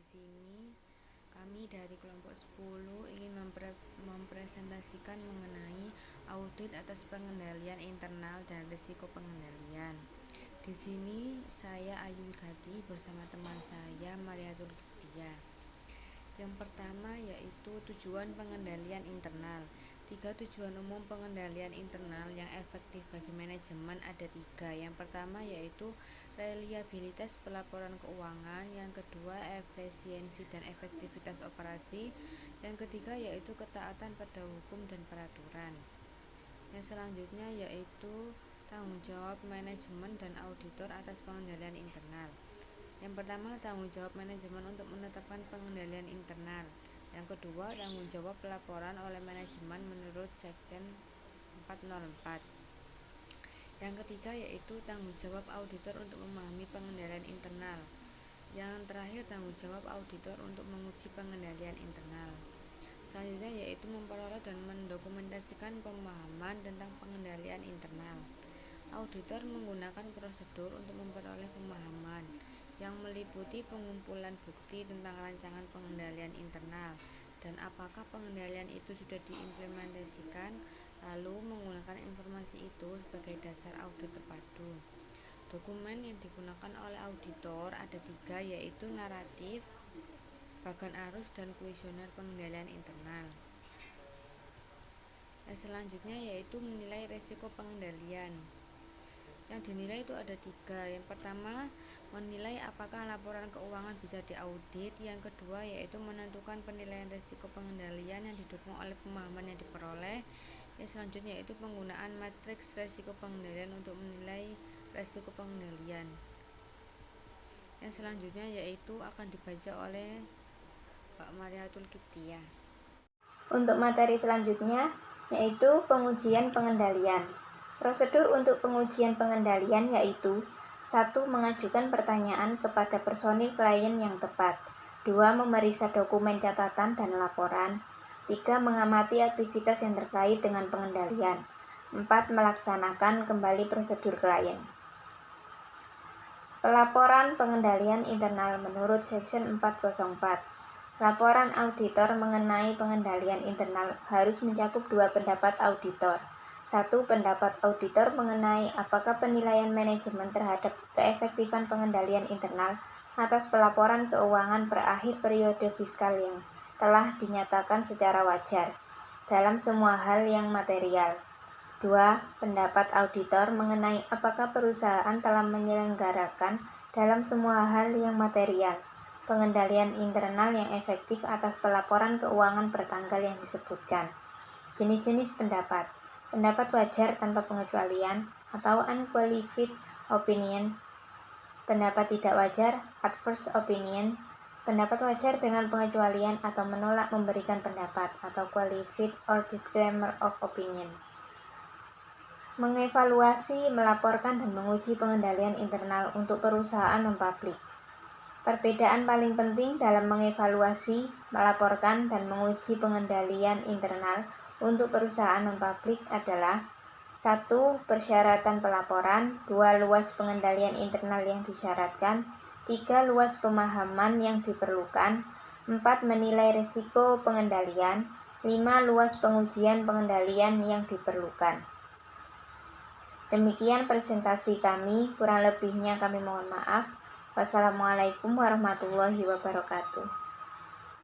sini kami dari kelompok 10 ingin mempresentasikan mengenai audit atas pengendalian internal dan risiko pengendalian. Di sini saya Ayu Wigati bersama teman saya Mariatul Kitia. Yang pertama yaitu tujuan pengendalian internal. 3 tujuan umum pengendalian internal yang efektif bagi manajemen ada 3. Yang pertama yaitu reliabilitas pelaporan keuangan, yang kedua efisiensi dan efektivitas operasi, yang ketiga yaitu ketaatan pada hukum dan peraturan. Yang selanjutnya yaitu tanggung jawab manajemen dan auditor atas pengendalian internal. Yang pertama, tanggung jawab manajemen untuk menetapkan pengendalian internal. Yang kedua, tanggung jawab pelaporan oleh manajemen menurut Section 404. Yang ketiga yaitu tanggung jawab auditor untuk memahami pengendalian internal. Yang terakhir, tanggung jawab auditor untuk menguji pengendalian internal. Selanjutnya yaitu memperoleh dan mendokumentasikan pemahaman tentang pengendalian internal. Auditor menggunakan prosedur untuk memperoleh pemahaman yang meliputi pengumpulan bukti tentang rancangan pengendalian internal dan apakah pengendalian itu sudah diimplementasikan, lalu menggunakan informasi itu sebagai dasar audit terpadu. Dokumen yang digunakan oleh auditor ada 3, yaitu naratif, bagan arus, dan kuesioner pengendalian internal. Selanjutnya yaitu menilai risiko pengendalian. Yang dinilai itu ada 3. Yang pertama, menilai apakah laporan keuangan bisa diaudit. Yang kedua yaitu menentukan penilaian risiko pengendalian yang didukung oleh pemahaman yang diperoleh. Yang selanjutnya yaitu penggunaan matriks risiko pengendalian untuk menilai risiko pengendalian. Yang selanjutnya yaitu akan dibaca oleh Pak Mariatul Kitia. Untuk materi selanjutnya yaitu pengujian pengendalian. Prosedur untuk pengujian pengendalian yaitu 1. Mengajukan pertanyaan kepada personil klien yang tepat. 2. Memeriksa dokumen catatan dan laporan. 3. Mengamati aktivitas yang terkait dengan pengendalian. 4. Melaksanakan kembali prosedur klien. Pelaporan pengendalian internal menurut Section 404. Laporan auditor mengenai pengendalian internal harus mencakup 2 pendapat auditor. 1. Pendapat auditor mengenai apakah penilaian manajemen terhadap keefektifan pengendalian internal atas pelaporan keuangan per akhir periode fiskal yang telah dinyatakan secara wajar dalam semua hal yang material. 2. Pendapat auditor mengenai apakah perusahaan telah menyelenggarakan dalam semua hal yang material pengendalian internal yang efektif atas pelaporan keuangan per tanggal yang disebutkan. Jenis-jenis pendapat. Pendapat wajar tanpa pengecualian atau unqualified opinion. Pendapat tidak wajar, adverse opinion. Pendapat wajar dengan pengecualian atau menolak memberikan pendapat atau qualified or disclaimer of opinion. Mengevaluasi, melaporkan, dan menguji pengendalian internal untuk perusahaan non-publik. Perbedaan paling penting dalam mengevaluasi, melaporkan, dan menguji pengendalian internal untuk perusahaan non-publik adalah 1. Persyaratan pelaporan. 2. Luas pengendalian internal yang disyaratkan. 3. Luas pemahaman yang diperlukan. 4. Menilai risiko pengendalian. 5. Luas pengujian pengendalian yang diperlukan. Demikian presentasi kami, kurang lebihnya kami mohon maaf. Wassalamualaikum warahmatullahi wabarakatuh.